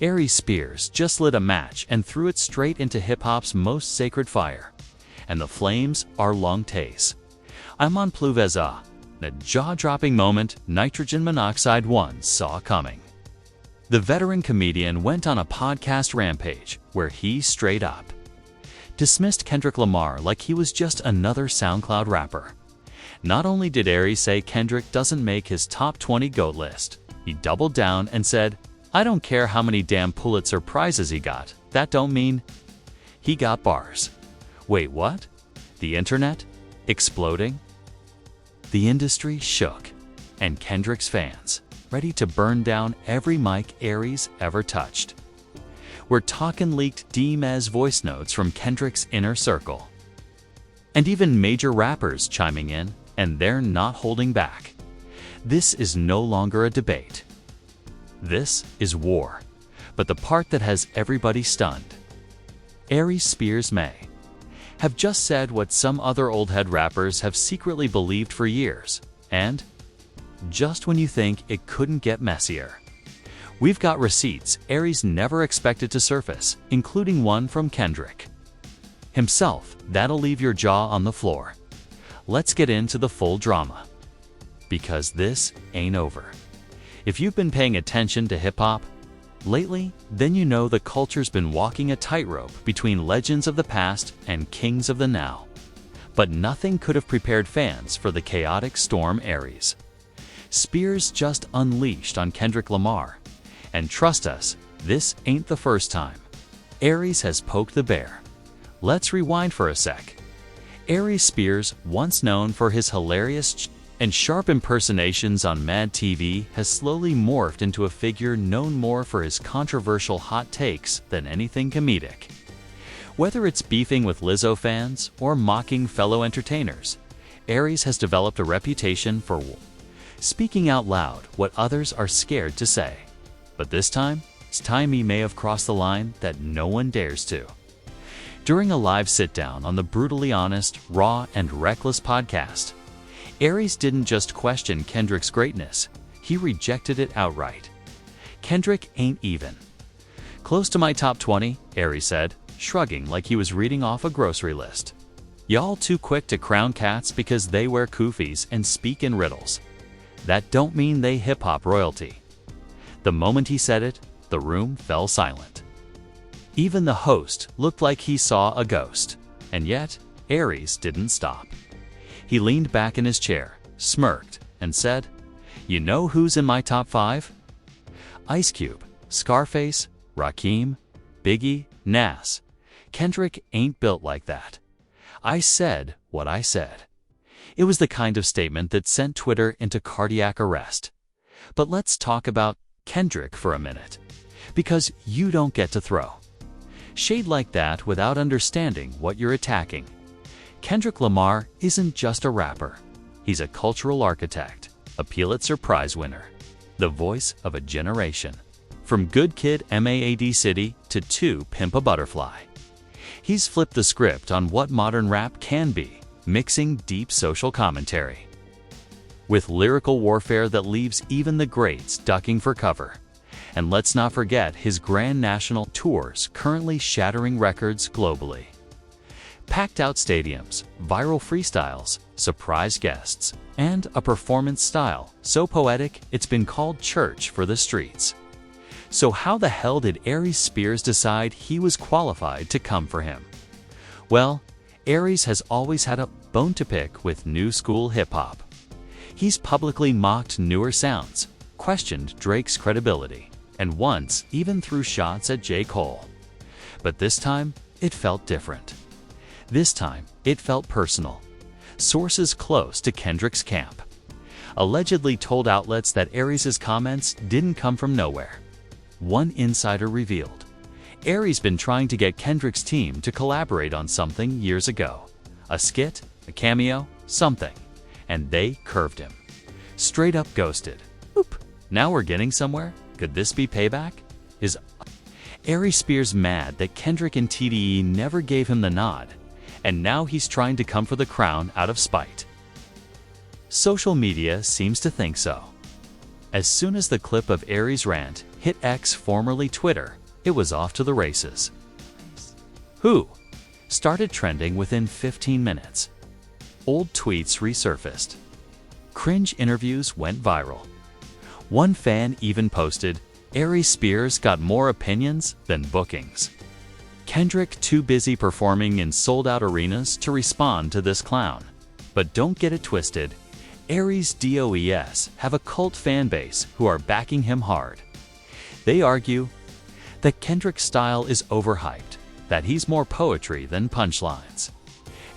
Aries Spears just lit a match and threw it straight into hip-hop's most sacred fire. And the flames are long-taze. I'm on Pluveza, a jaw-dropping moment nitrogen monoxide one saw coming. The veteran comedian went on a podcast rampage where he straight up dismissed Kendrick Lamar like he was just another SoundCloud rapper. Not only did Aries say Kendrick doesn't make his top 20 GOAT list, he doubled down and said, "I don't care how many damn Pulitzer prizes he got, that don't mean he got bars." Wait, what? The internet? Exploding? The industry shook, and Kendrick's fans, ready to burn down every mic Aries ever touched. We're talking leaked DMS voice notes from Kendrick's inner circle. And even major rappers chiming in, and they're not holding back. This is no longer a debate. This is war, but the part that has everybody stunned. Aries Spears may have just said what some other old head rappers have secretly believed for years, and just when you think it couldn't get messier. We've got receipts Aries never expected to surface, including one from Kendrick himself that'll leave your jaw on the floor. Let's get into the full drama, because this ain't over. If you've been paying attention to hip-hop lately, then you know the culture's been walking a tightrope between legends of the past and kings of the now. But nothing could have prepared fans for the chaotic storm Aries Spears just unleashed on Kendrick Lamar. And trust us, this ain't the first time Aries has poked the bear. Let's rewind for a sec. Aries Spears, once known for his hilarious and sharp impersonations on Mad TV, has slowly morphed into a figure known more for his controversial hot takes than anything comedic. Whether it's beefing with Lizzo fans or mocking fellow entertainers, Aries has developed a reputation for speaking out loud what others are scared to say. But this time, it's time he may have crossed the line that no one dares to. During a live sit-down on the Brutally Honest, Raw, and Reckless podcast, Aries didn't just question Kendrick's greatness, he rejected it outright. Kendrick ain't even close to my top 20, Aries said, shrugging like he was reading off a grocery list. Y'all too quick to crown cats because they wear kufis and speak in riddles. That don't mean they hip-hop royalty. The moment he said it, the room fell silent. Even the host looked like he saw a ghost. And yet, Aries didn't stop. He leaned back in his chair, smirked, and said, "You know who's in my top 5? Ice Cube, Scarface, Rakim, Biggie, Nas. Kendrick ain't built like that. I said what I said." It was the kind of statement that sent Twitter into cardiac arrest. But let's talk about Kendrick for a minute, because you don't get to throw shade like that without understanding what you're attacking. Kendrick Lamar isn't just a rapper. He's a cultural architect, a Pulitzer Prize winner, the voice of a generation. From Good Kid Mad City to To Pimp a Butterfly. He's flipped the script on what modern rap can be, mixing deep social commentary with lyrical warfare that leaves even the greats ducking for cover. And let's not forget his grand national tours currently shattering records globally. Packed out stadiums, viral freestyles, surprise guests, and a performance style so poetic it's been called church for the streets. So how the hell did Aries Spears decide he was qualified to come for him? Well, Aries has always had a bone to pick with new school hip-hop. He's publicly mocked newer sounds, questioned Drake's credibility, and once even threw shots at J. Cole. But this time, it felt different. This time, it felt personal. Sources close to Kendrick's camp allegedly told outlets that Aries' comments didn't come from nowhere. One insider revealed, Aries been trying to get Kendrick's team to collaborate on something years ago. A skit, a cameo, something. And they curved him. Straight up ghosted. Oop, now we're getting somewhere? Could this be payback? Is Aries Spears mad that Kendrick and TDE never gave him the nod, and now he's trying to come for the crown out of spite? Social media seems to think so. As soon as the clip of Aries' rant hit X, formerly Twitter, it was off to the races. Who started trending within 15 minutes. Old tweets resurfaced. Cringe interviews went viral. One fan even posted, Aries Spears got more opinions than bookings. Kendrick too busy performing in sold-out arenas to respond to this clown. But don't get it twisted, Aries DOES have a cult fan base who are backing him hard. They argue that Kendrick's style is overhyped, that he's more poetry than punchlines,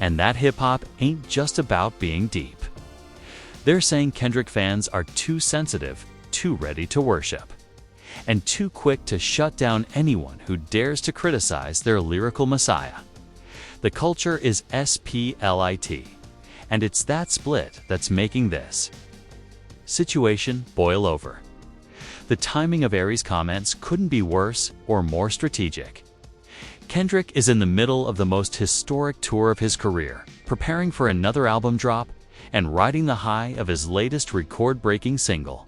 and that hip-hop ain't just about being deep. They're saying Kendrick fans are too sensitive, too ready to worship, and too quick to shut down anyone who dares to criticize their lyrical messiah. The culture is split, and it's that split that's making this situation boil over. The timing of Aries' comments couldn't be worse or more strategic. Kendrick is in the middle of the most historic tour of his career, preparing for another album drop and riding the high of his latest record-breaking single.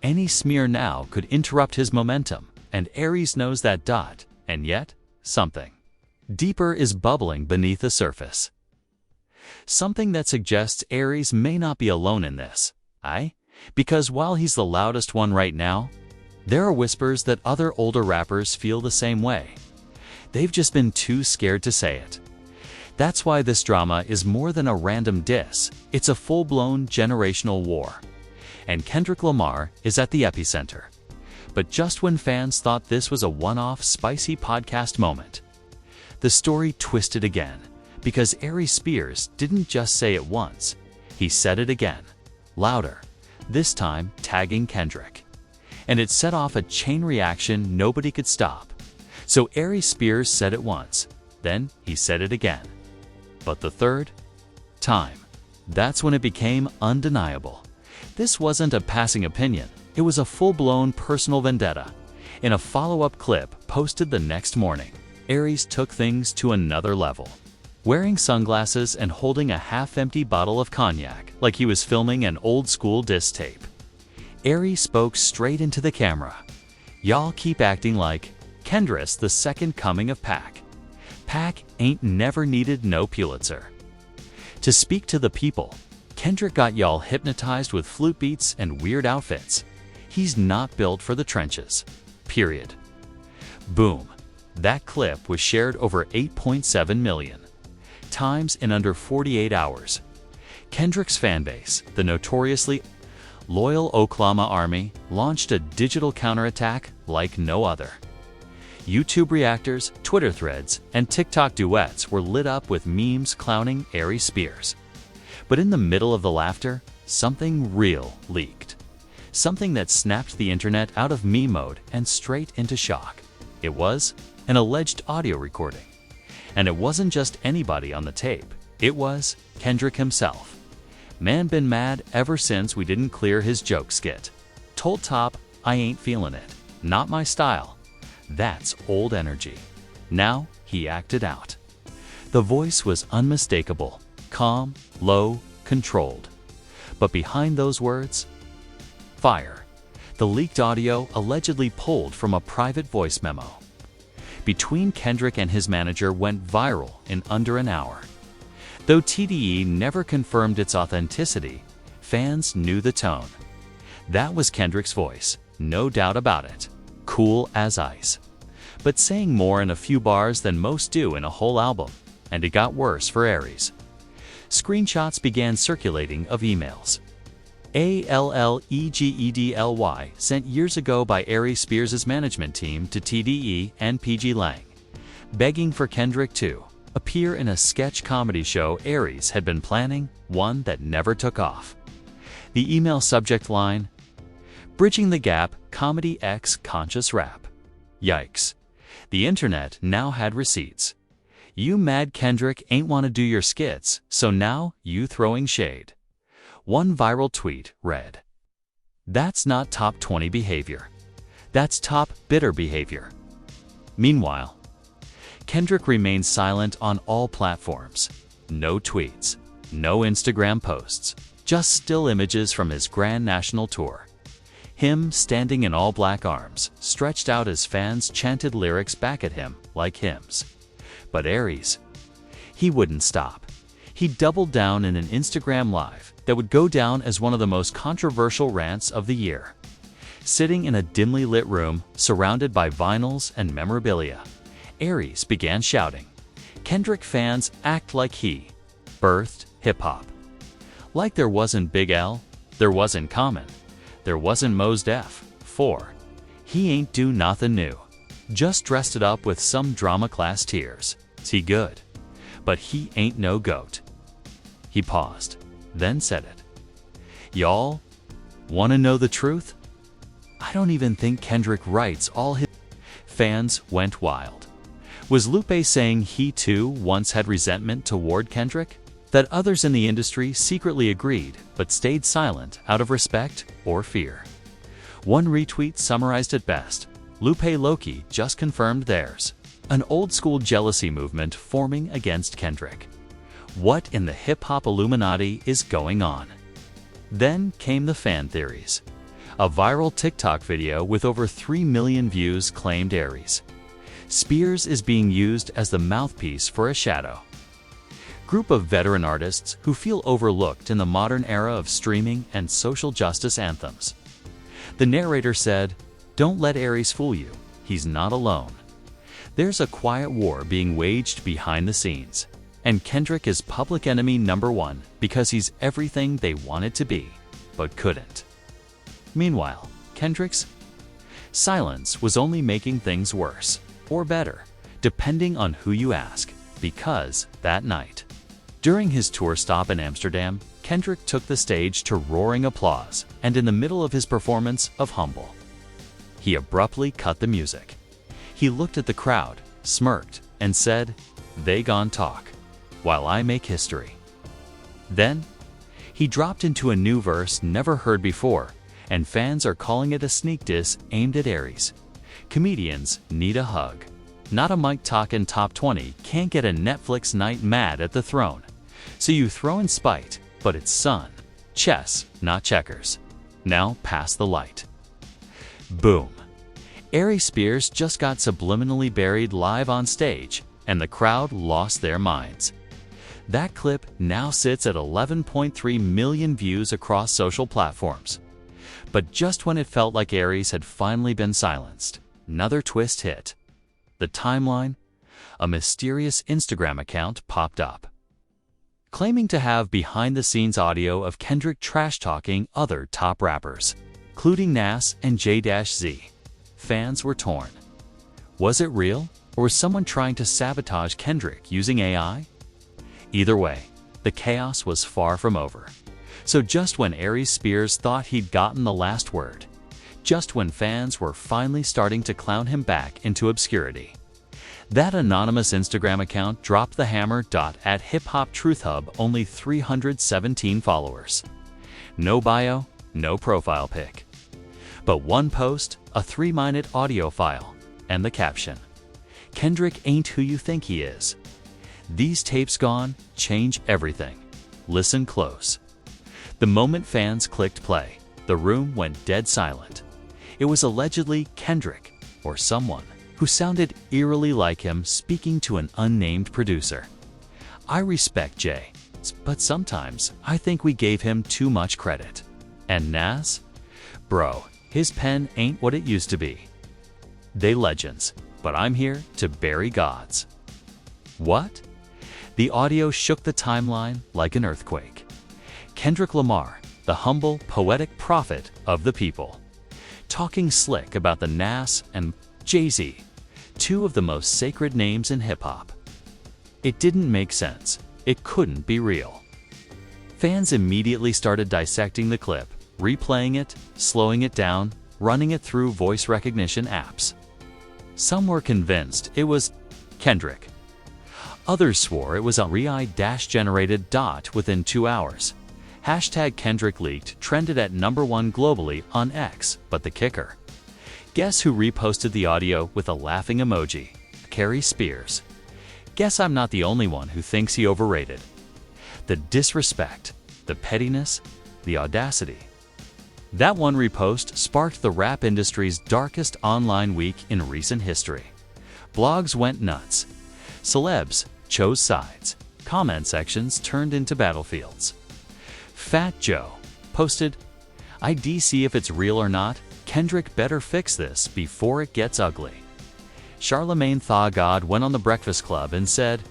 Any smear now could interrupt his momentum, and Aries knows that. And yet, something deeper is bubbling beneath the surface. Something that suggests Aries may not be alone in this. Because while he's the loudest one right now, there are whispers that other older rappers feel the same way. They've just been too scared to say it. That's why this drama is more than a random diss, it's a full-blown generational war. And Kendrick Lamar is at the epicenter. But just when fans thought this was a one-off spicy podcast moment, the story twisted again, because Aries Spears didn't just say it once, he said it again, louder, this time tagging Kendrick. And it set off a chain reaction nobody could stop. So Aries Spears said it once, then he said it again. But the third time, that's when it became undeniable. This wasn't a passing opinion, it was a full-blown personal vendetta. In a follow-up clip posted the next morning, Aries took things to another level. Wearing sunglasses and holding a half-empty bottle of cognac like he was filming an old-school diss tape, Aries spoke straight into the camera. Y'all keep acting like Kendrick's the second coming of Pac. Pac ain't never needed no Pulitzer. To speak to the people, Kendrick got y'all hypnotized with flute beats and weird outfits. He's not built for the trenches. Period. Boom. That clip was shared over 8.7 million times in under 48 hours. Kendrick's fanbase, the notoriously loyal Oklahoma Army, launched a digital counterattack like no other. YouTube reactors, Twitter threads, and TikTok duets were lit up with memes clowning Aries Spears. But in the middle of the laughter, something real leaked. Something that snapped the internet out of meme mode and straight into shock. It was an alleged audio recording. And it wasn't just anybody on the tape, it was Kendrick himself. Man been mad ever since we didn't clear his joke skit. Told Top, I ain't feeling it, not my style. That's old energy. Now he acted out. The voice was unmistakable, calm, low, controlled. But behind those words, fire. The leaked audio allegedly pulled from a private voice memo between Kendrick and his manager went viral in under an hour. Though TDE never confirmed its authenticity, fans knew the tone. That was Kendrick's voice, no doubt about it. Cool as ice. But saying more in a few bars than most do in a whole album, and it got worse for Aries. Screenshots began circulating of emails. ALLEGEDLY sent years ago by Aries Spears' management team to TDE and PG Lang, begging for Kendrick to appear in a sketch comedy show Aries had been planning, one that never took off. The email subject line, Bridging the Gap, Comedy X Conscious Rap. Yikes. The internet now had receipts. You mad Kendrick ain't wanna do your skits, so now you throwing shade. One viral tweet read, That's not top 20 behavior. That's top bitter behavior. Meanwhile, Kendrick remains silent on all platforms. No tweets, no Instagram posts, just still images from his grand national tour. him standing in all black arms, stretched out as fans chanted lyrics back at him like hymns. But Aries, he wouldn't stop. He doubled down in an Instagram Live that would go down as one of the most controversial rants of the year. Sitting in a dimly lit room, surrounded by vinyls and memorabilia, Aries began shouting, "Kendrick fans act like he birthed hip-hop. Like there wasn't Big L, there wasn't Common, there wasn't Mos Def, for he ain't do nothing new. Just dressed it up with some drama class tears. He good, but he ain't no goat." He paused, then said it. "Y'all wanna know the truth? I don't even think Kendrick writes all his..." Fans went wild. Was Lupe saying he too once had resentment toward Kendrick? That others in the industry secretly agreed but stayed silent out of respect or fear? One retweet summarized it best: Lupe Loki just confirmed theirs. An old-school jealousy movement forming against Kendrick. What in the hip-hop Illuminati is going on? Then came the fan theories. A viral TikTok video with over 3 million views claimed Aries. Spears is being used as the mouthpiece for a shadow. Group of veteran artists who feel overlooked in the modern era of streaming and social justice anthems. The narrator said, "Don't let Aries fool you. He's not alone. There's a quiet war being waged behind the scenes, and Kendrick is public enemy #1 because he's everything they wanted to be, but couldn't." Meanwhile, Kendrick's silence was only making things worse, or better, depending on who you ask, because that night, during his tour stop in Amsterdam, Kendrick took the stage to roaring applause, and in the middle of his performance of Humble, he abruptly cut the music. He looked at the crowd, smirked, and said, "They gon' talk, while I make history." Then, he dropped into a new verse never heard before, and fans are calling it a sneak diss aimed at Aries. Comedians need a hug. Not a Mike Talkin' Top 20 can't get a Netflix night mad at the throne. So you throw in spite, but it's sun. Chess, not checkers. Now pass the light. Boom. Aries Spears just got subliminally buried live on stage, and the crowd lost their minds. That clip now sits at 11.3 million views across social platforms. But just when it felt like Aries had finally been silenced, another twist hit. The timeline, a mysterious Instagram account popped up, claiming to have behind-the-scenes audio of Kendrick trash-talking other top rappers, including Nas and J-Z. Fans were torn. Was it real, or was someone trying to sabotage Kendrick using AI? Either way, the chaos was far from over. So just when Aries Spears thought he'd gotten the last word, just when fans were finally starting to clown him back into obscurity, that anonymous Instagram account dropped the hammer. At Hip Hop Truth Hub, only 317 followers. No bio, no profile pic. But one post, a 3-minute audio file, and the caption, "Kendrick ain't who you think he is. These tapes gone change everything. Listen close." The moment fans clicked play, the room went dead silent. It was allegedly Kendrick, or someone, who sounded eerily like him speaking to an unnamed producer. I respect Jay, but sometimes I think we gave him too much credit. And Nas? Bro, his pen ain't what it used to be. They legends, but I'm here to bury gods. What? The audio shook the timeline like an earthquake. Kendrick Lamar, the humble, poetic prophet of the people, talking slick about the Nas and Jay-Z, two of the most sacred names in hip-hop. It didn't make sense. It couldn't be real. Fans immediately started dissecting the clip, replaying it, slowing it down, running it through voice recognition apps. Some were convinced it was Kendrick. Others swore it was a AI-generated dot within 2 hours. Hashtag Kendrick leaked trended at #1 globally on X, but the kicker. Guess who reposted the audio with a laughing emoji? Aries Spears. Guess I'm not the only one who thinks he overrated. The disrespect, the pettiness, the audacity. That one repost sparked the rap industry's darkest online week in recent history. Blogs went nuts. Celebs chose sides. Comment sections turned into battlefields. Fat Joe posted, "I DC if it's real or not. Kendrick better fix this before it gets ugly." Charlemagne Thaw God went on The Breakfast Club and said,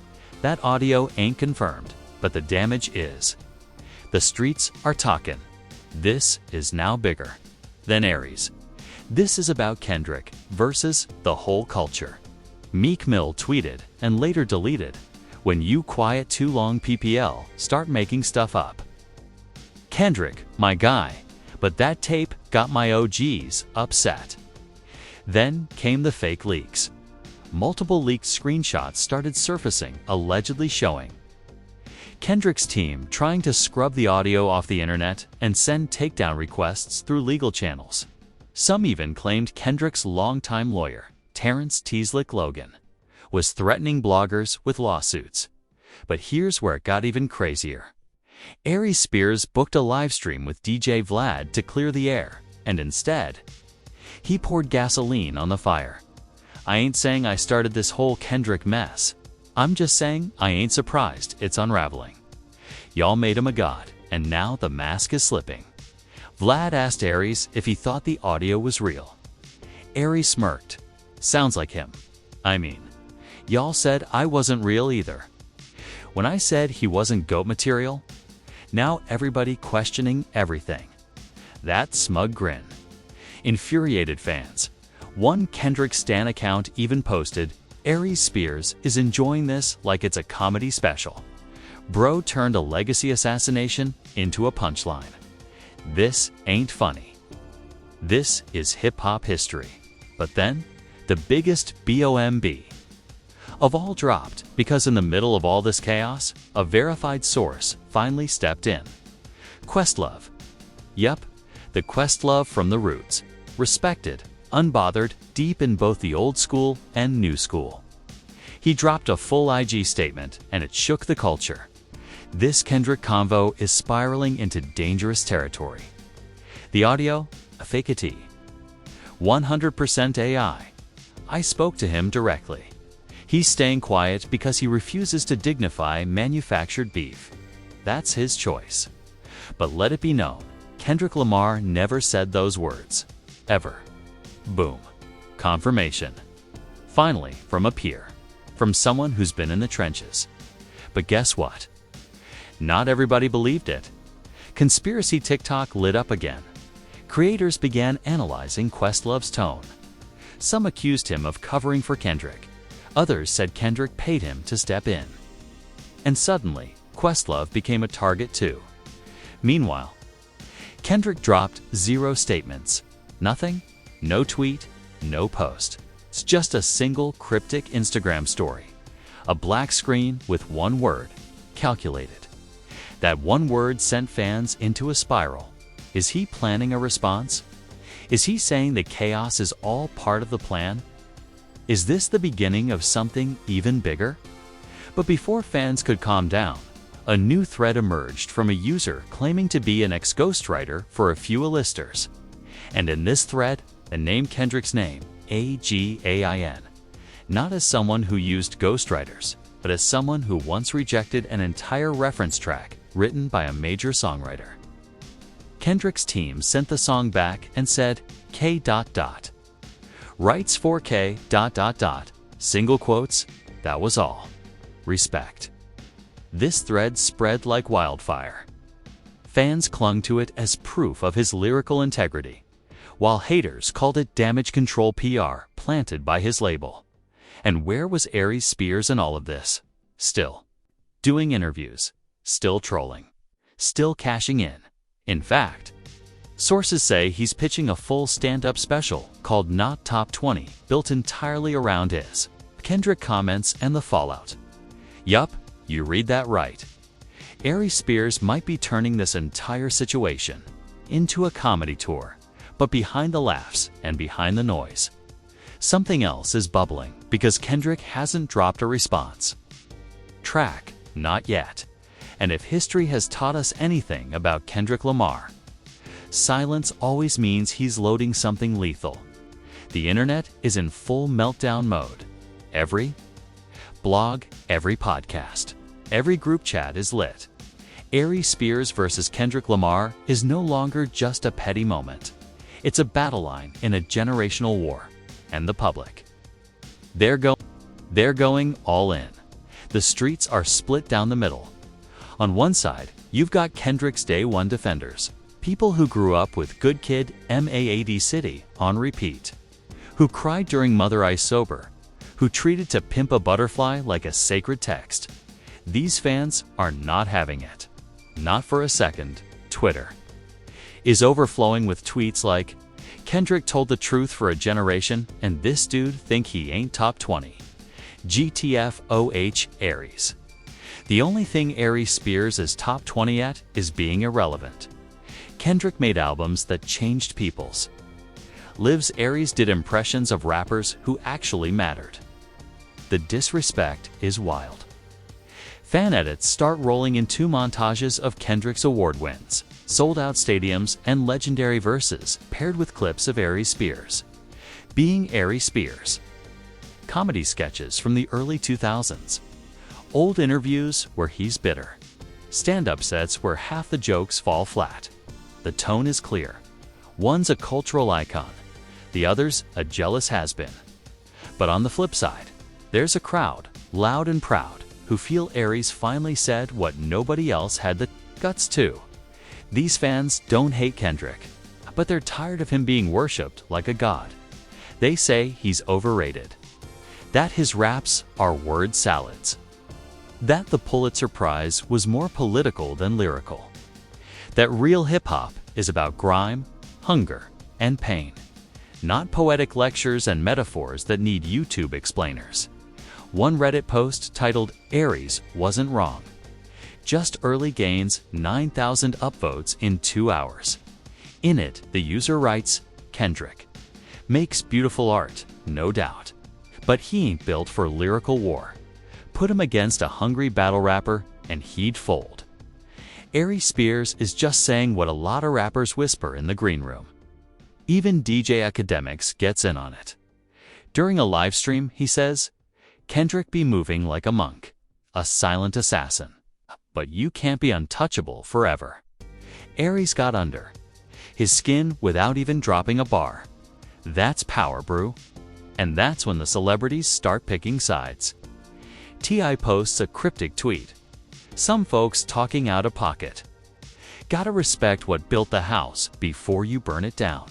"That audio ain't confirmed, but the damage is. The streets are talkin'. This is now bigger." Then Aries, "This is about Kendrick versus the whole culture." Meek Mill tweeted and later deleted, "When you quiet too long PPL, start making stuff up." Kendrick, my guy, but that tape got my OGs upset. Then came the fake leaks. Multiple leaked screenshots started surfacing, allegedly showing Kendrick's team trying to scrub the audio off the internet and send takedown requests through legal channels. Some even claimed Kendrick's longtime lawyer, Terrence Teaslick Logan, was threatening bloggers with lawsuits. But here's where it got even crazier. Aries Spears booked a livestream with DJ Vlad to clear the air, and instead, he poured gasoline on the fire. "I ain't saying I started this whole Kendrick mess. I'm just saying I ain't surprised it's unraveling. Y'all made him a god, and now the mask is slipping." Vlad asked Aries if he thought the audio was real. Aries smirked. "Sounds like him. I mean, y'all said I wasn't real either. When I said he wasn't GOAT material, now everybody questioning everything." That smug grin. Infuriated fans. One Kendrick stan account even posted, "Aries Spears is enjoying this like it's a comedy special. Bro turned a legacy assassination into a punchline. This ain't funny. This is hip-hop history." But then, the biggest BOMB of all dropped because in the middle of all this chaos, a verified source finally stepped in. Questlove. Yep, the Questlove from the roots. Respected, unbothered, deep in both the old school and new school. He dropped a full IG statement and it shook the culture. This Kendrick convo is spiraling into dangerous territory. The audio, a fake-a-tee. 100% AI. I spoke to him directly. He's staying quiet because he refuses to dignify manufactured beef. That's his choice. But let it be known, Kendrick Lamar never said those words. Ever. Boom. Confirmation. Finally, from a peer. From someone who's been in the trenches. But guess what? Not everybody believed it. Conspiracy TikTok lit up again. Creators began analyzing Questlove's tone. Some accused him of covering for Kendrick. Others said Kendrick paid him to step in. And suddenly, Questlove became a target too. Meanwhile, Kendrick dropped 0 statements. Nothing, no tweet, no post. It's just a single cryptic Instagram story. A black screen with one word, calculated. That one word sent fans into a spiral. Is he planning a response? Is he saying the chaos is all part of the plan? Is this the beginning of something even bigger? But before fans could calm down, a new thread emerged from a user claiming to be an ex-ghostwriter for a few listers. And in this thread, the name Kendrick's name, AGAIN, not as someone who used ghostwriters, but as someone who once rejected an entire reference track written by a major songwriter. Kendrick's team sent the song back and said, K. Writes for K. Single quotes, that was all. Respect. This thread spread like wildfire. Fans clung to it as proof of his lyrical integrity, while haters called it damage control PR planted by his label. And where was Aries Spears in all of this? Still doing interviews, still trolling, still cashing in. In fact, sources say he's pitching a full stand-up special called Not Top 20, built entirely around his Kendrick comments and the fallout. Yup, you read that right. Aries Spears might be turning this entire situation into a comedy tour, but behind the laughs and behind the noise, something else is bubbling because Kendrick hasn't dropped a response. Track, not yet. And if history has taught us anything about Kendrick Lamar, Silence always means he's loading something lethal. The internet is in full meltdown mode. Every blog, every podcast, every group chat is lit. Aries Spears versus Kendrick Lamar is no longer just a petty moment. It's a battle line in a generational war. And the public, they're going all in. The streets are split down the middle. On one side, you've got Kendrick's day one defenders, people who grew up with Good Kid, Mad City on repeat, who cried during Mother I Sober, who treated To Pimp a Butterfly like a sacred text. These fans are not having it. Not for a second. Twitter is overflowing with tweets like, Kendrick told the truth for a generation, and this dude think he ain't top 20. GTFOH Aries. The only thing Aries Spears is top 20 at is being irrelevant. Kendrick made albums that changed people's lives. Aries did impressions of rappers who actually mattered. The disrespect is wild. Fan edits start rolling in 2 montages of Kendrick's award wins, sold-out stadiums, and legendary verses paired with clips of Aries Spears being Aries Spears. Comedy sketches from the early 2000s. Old interviews where he's bitter. Stand-up sets where half the jokes fall flat. The tone is clear. One's a cultural icon, the other's a jealous has-been. But on the flip side, there's a crowd, loud and proud, who feel Aries finally said what nobody else had the guts to. These fans don't hate Kendrick, but they're tired of him being worshipped like a god. They say he's overrated, that his raps are word salads, that the Pulitzer Prize was more political than lyrical, that real hip-hop is about grime, hunger, and pain, not poetic lectures and metaphors that need YouTube explainers. One Reddit post titled, Aries wasn't wrong. Just early gains, 9,000 upvotes in 2 hours. In it, the user writes, Kendrick makes beautiful art, no doubt, but he ain't built for lyrical war. Put him against a hungry battle rapper and he'd fold. Aries Spears is just saying what a lot of rappers whisper in the green room. Even DJ Academics gets in on it. During a live stream, he says, Kendrick be moving like a monk, a silent assassin, but you can't be untouchable forever. Aries got under his skin without even dropping a bar. That's power, brew. And that's when the celebrities start picking sides. T.I. posts a cryptic tweet. Some folks talking out of pocket. Gotta respect what built the house before you burn it down.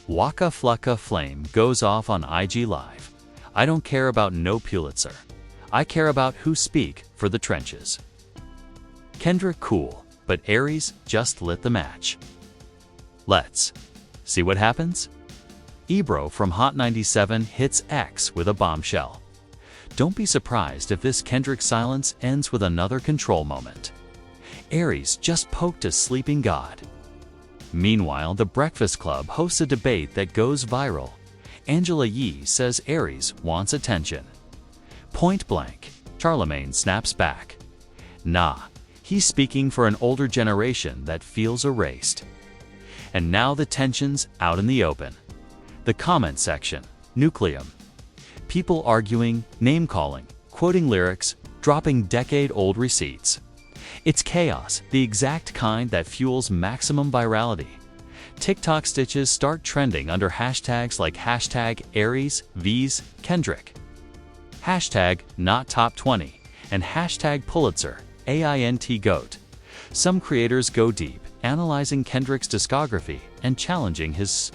Waka Flocka Flame goes off on IG Live. I don't care about no Pulitzer. I care about who speak for the trenches. Kendrick cool, but Aries just lit the match. Let's see what happens. Ebro from Hot 97 hits X with a bombshell. Don't be surprised if this Kendrick silence ends with another control moment. Aries just poked a sleeping god. Meanwhile, The Breakfast Club hosts a debate that goes viral. Angela Yee says Aries wants attention. Point blank, Charlemagne snaps back. Nah, he's speaking for an older generation that feels erased. And now the tension's out in the open. The comment section, nucleum. People arguing, name-calling, quoting lyrics, dropping decade-old receipts. It's chaos, the exact kind that fuels maximum virality. TikTok stitches start trending under hashtags like hashtag Aries vs Kendrick, hashtag not top 20, and hashtag Pulitzer, AINT GOAT. Some creators go deep, analyzing Kendrick's discography and challenging his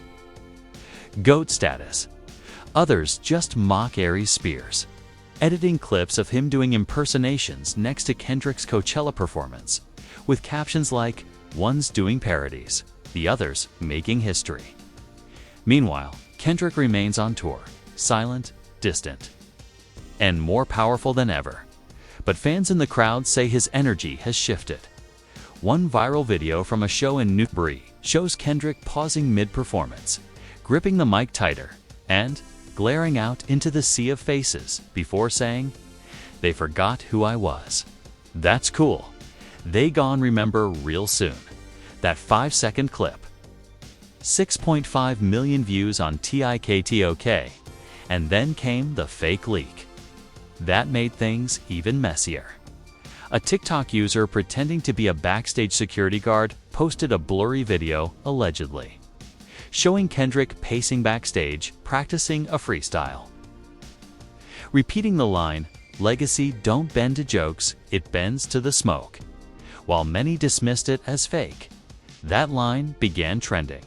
GOAT status. Others just mock Aries Spears, editing clips of him doing impersonations next to Kendrick's Coachella performance, with captions like, one's doing parodies, the others making history. Meanwhile, Kendrick remains on tour, silent, distant, and more powerful than ever. But fans in the crowd say his energy has shifted. One viral video from a show in Newbury shows Kendrick pausing mid-performance, gripping the mic tighter, and glaring out into the sea of faces before saying, "They forgot who I was. That's cool. They gon' remember real soon." that 5-second clip. 6.5 million views on TikTok, and then came the fake leak. That made things even messier. A TikTok user pretending to be a backstage security guard posted a blurry video, allegedly, showing Kendrick pacing backstage, practicing a freestyle. Repeating the line, "Legacy don't bend to jokes, it bends to the smoke." While many dismissed it as fake, that line began trending.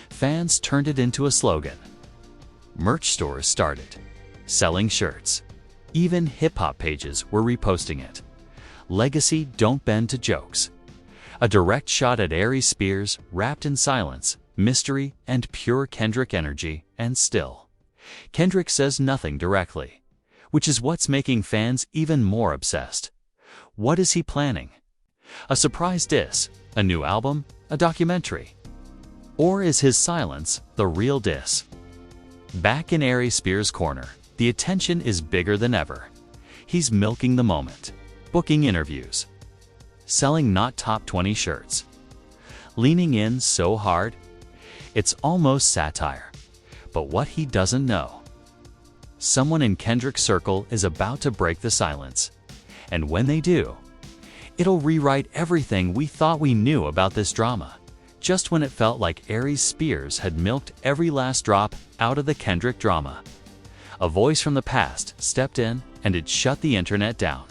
Fans turned it into a slogan. Merch stores started selling shirts. Even hip-hop pages were reposting it. Legacy don't bend to jokes. A direct shot at Aries Spears, wrapped in silence, mystery, and pure Kendrick energy, and still, Kendrick says nothing directly, which is what's making fans even more obsessed. What is he planning? A surprise diss? A new album? A documentary? Or is his silence the real diss? Back in Aries Spears' corner, the attention is bigger than ever. He's milking the moment, booking interviews, selling not top 20 shirts, leaning in so hard, it's almost satire. But what he doesn't know, someone in Kendrick's circle is about to break the silence. And when they do, it'll rewrite everything we thought we knew about this drama, just when it felt like Aries Spears had milked every last drop out of the Kendrick drama. A voice from the past stepped in and it shut the internet down.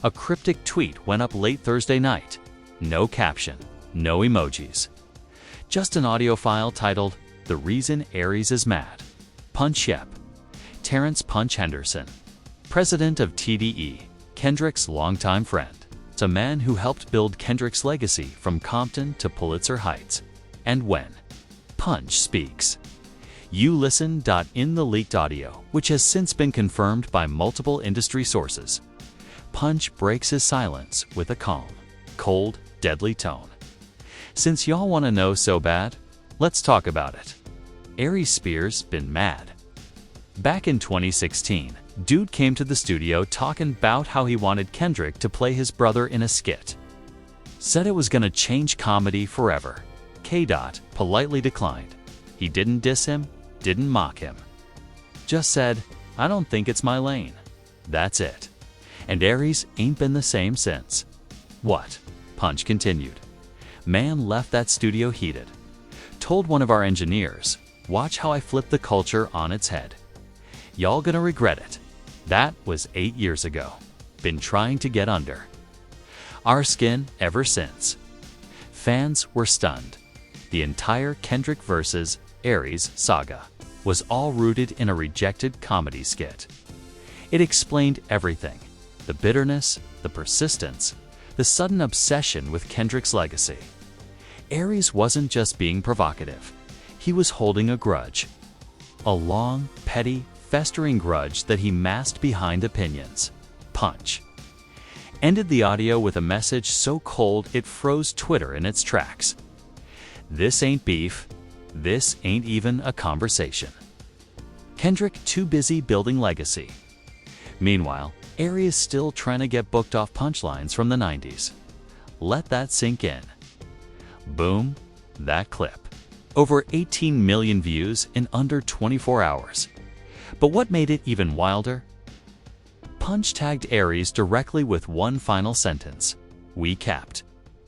A cryptic tweet went up late Thursday night. No caption, no emojis. Just an audio file titled, "The Reason Aries is Mad." Punch Yep. Terrence Punch Henderson, president of TDE, Kendrick's longtime friend. It's a man who helped build Kendrick's legacy from Compton to Pulitzer Heights. And when Punch speaks, you listen. In the leaked audio, which has since been confirmed by multiple industry sources, Punch breaks his silence with a calm, cold, deadly tone. Since y'all want to know so bad, let's talk about it. Aries Spears been mad. Back in 2016, dude came to the studio talking about how he wanted Kendrick to play his brother in a skit. Said it was gonna change comedy forever. K. politely declined. He didn't diss him, didn't mock him. Just said, "I don't think it's my lane." That's it. And Aries ain't been the same since. What? Punch continued. Man left that studio heated. Told one of our engineers, "Watch how I flip the culture on its head. Y'all gonna regret it." That was 8 years ago. Been trying to get under our skin ever since. Fans were stunned. The entire Kendrick vs. Aries saga was all rooted in a rejected comedy skit. It explained everything: the bitterness, the persistence, the sudden obsession with Kendrick's legacy. Aries wasn't just being provocative. He was holding a grudge. A long, petty, festering grudge that he masked behind opinions. Punch ended the audio with a message so cold it froze Twitter in its tracks. This ain't beef. This ain't even a conversation. Kendrick too busy building legacy. Meanwhile, Aries still trying to get booked off punchlines from the 90s. Let that sink in. Boom, that clip. Over 18 million views in under 24 hours. But what made it even wilder? Punch tagged Aries directly with one final sentence. "We capped.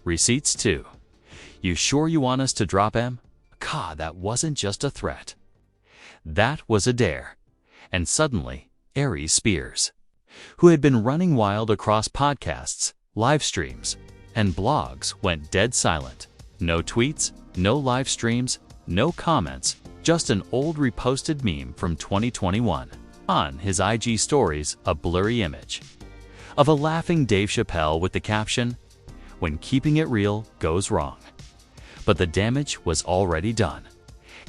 Receipts too. You sure you want us to drop M?" God, that wasn't just a threat. That was a dare. And suddenly, Aries Spears, who had been running wild across podcasts, live streams, and blogs, went dead silent. No tweets, no live streams, no comments, just an old reposted meme from 2021. On his IG stories, a blurry image of a laughing Dave Chappelle with the caption, "When keeping it real goes wrong." But the damage was already done.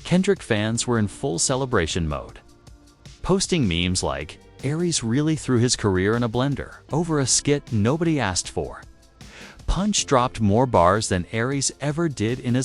Kendrick fans were in full celebration mode, posting memes like, "Aries really threw his career in a blender over a skit nobody asked for." Punch dropped more bars than Aries ever did in his